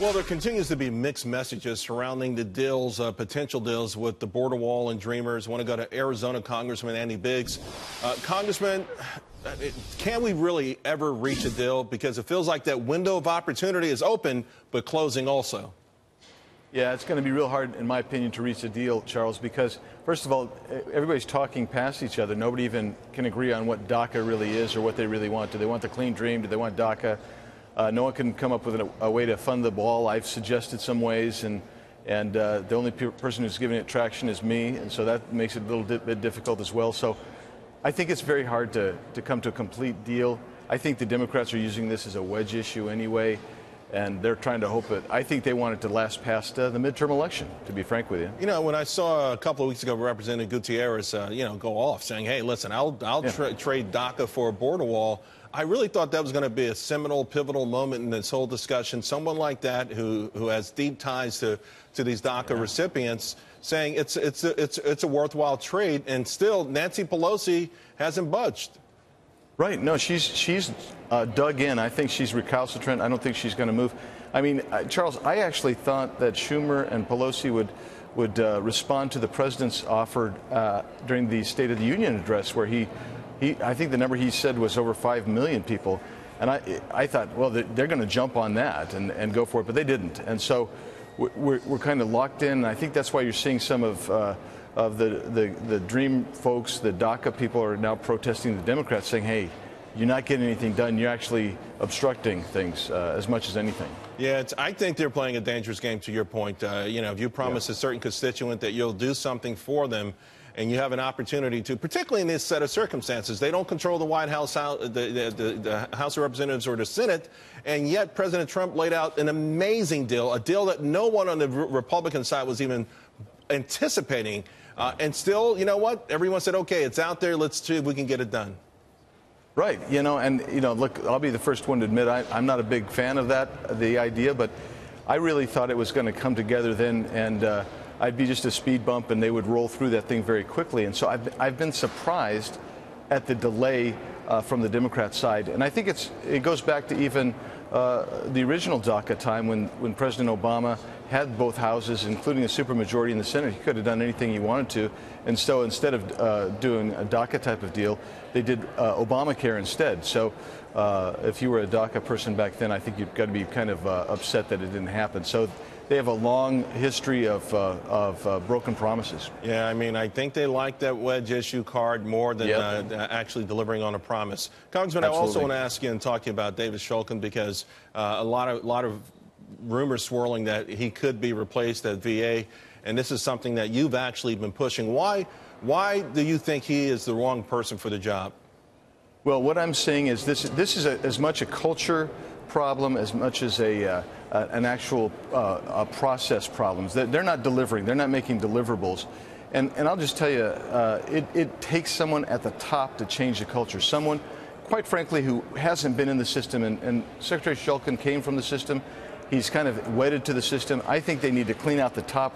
Well, there continues to be mixed messages surrounding the deals, potential deals with the border wall and Dreamers. I want to go to Arizona Congressman Andy Biggs. Congressman, can we really ever reach a deal? Because it feels like that window of opportunity is open, but closing also. Yeah, it's going to be real hard, in my opinion, to reach a deal, Charles, because, first of all, everybody's talking past each other. Nobody even can agree on what DACA really is or what they really want. Do they want the clean dream? Do they want DACA? No one can come up with a way to fund the ball. I've suggested some ways, and the only person who's giving it traction is me, and so that makes it a little bit difficult as well. So I think it's very hard to come to a complete deal. I think the Democrats are using this as a wedge issue anyway, and they're trying to hope it. I think they want it to last past the midterm election, to be frank with you. You know, when I saw a couple of weeks ago Representative Gutierrez, go off saying, hey, listen, I'll trade DACA for a border wall, I really thought that was going to be a seminal, pivotal moment in this whole discussion. Someone like that who has deep ties to these DACA recipients saying it's a worthwhile trade, and still Nancy Pelosi hasn't budged. Right. No, she's dug in. I think she's recalcitrant. I don't think she's going to move. I mean, Charles, I actually thought that Schumer and Pelosi would respond to the president's offer during the State of the Union address, where I think the number he said was over 5 million people. And I thought, well, they're going to jump on that and go for it, but they didn't. And so we're kind of locked in. And I think that's why you're seeing some of the Dream folks, the DACA people, are now protesting the Democrats, saying, hey, you're not getting anything done. You're actually obstructing things as much as anything. Yeah, I think they're playing a dangerous game, to your point. If you promise a certain constituent that you'll do something for them, and you have an opportunity to, particularly in this set of circumstances, they don't control the White House, the House of Representatives or the Senate, and yet President Trump laid out an amazing deal, a deal that no one on the Republican side was even anticipating. And still, you know what? Everyone said, okay, it's out there. Let's see if we can get it done. Right. Look, I'll be the first one to admit I'm not a big fan of the idea, but I really thought it was going to come together then, and I'd be just a speed bump and they would roll through that thing very quickly. And so I've been surprised at the delay from the Democrat side. And I think it goes back to even the original DACA time when President Obama had both houses, including a supermajority in the Senate. He could have done anything he wanted to. And so instead of doing a DACA type of deal, they did Obamacare instead. So if you were a DACA person back then, I think you've got to be kind of upset that it didn't happen. So they have a long history of broken promises. Yeah, I mean, I think they like that wedge issue card more than actually delivering on a promise. Congressman, Absolutely. I also want to ask you and talk to you about David Shulkin, because a lot of rumors swirling that he could be replaced at VA, and this is something that you've actually been pushing. Why do you think he is the wrong person for the job? Well, what I'm saying is this is as much a culture problem as much as an actual process problem. They're not delivering. They're not making deliverables. And I'll just tell you, it takes someone at the top to change the culture. Someone, quite frankly, who hasn't been in the system. And Secretary Shulkin came from the system. He's kind of wedded to the system. I think they need to clean out the top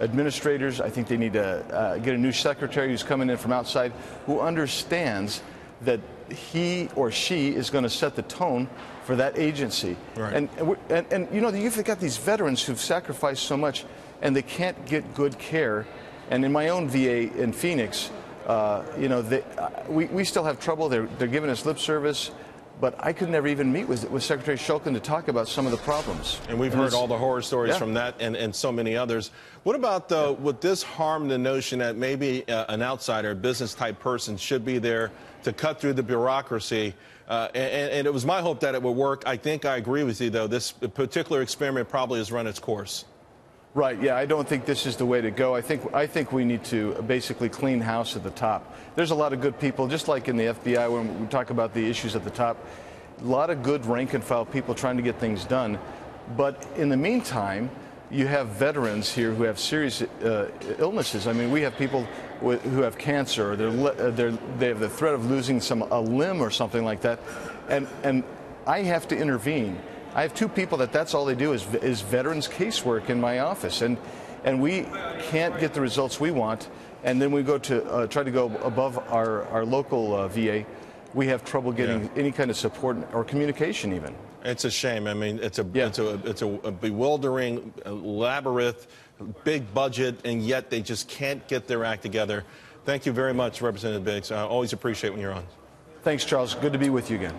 administrators. I think they need to get a new secretary who's coming in from outside, who understands that he or she is going to set the tone for that agency. Right. And you've got these veterans who've sacrificed so much, and they can't get good care. And in my own VA in Phoenix, we still have trouble. They're giving us lip service. But I could never even meet with Secretary Shulkin to talk about some of the problems. And we've heard all the horror stories from that and so many others. What about, though, would this harm the notion that maybe an outsider, a business-type person, should be there to cut through the bureaucracy? And it was my hope that it would work. I think I agree with you, though. This particular experiment probably has run its course. Right. Yeah, I don't think this is the way to go. I think we need to basically clean house at the top. There's a lot of good people, just like in the FBI when we talk about the issues at the top. A lot of good rank-and-file people trying to get things done. But in the meantime, you have veterans here who have serious illnesses. I mean, we have people who have cancer, or they have the threat of losing a limb or something like that. And I have to intervene. I have two people that's all they do is veterans casework in my office, and we can't get the results we want, and then we go to try to go above our local VA. We have trouble getting any kind of support or communication even. It's a shame. I mean, it's a bewildering labyrinth, big budget, and yet they just can't get their act together. Thank you very much, Representative Biggs. I always appreciate when you're on. Thanks, Charles. Good to be with you again.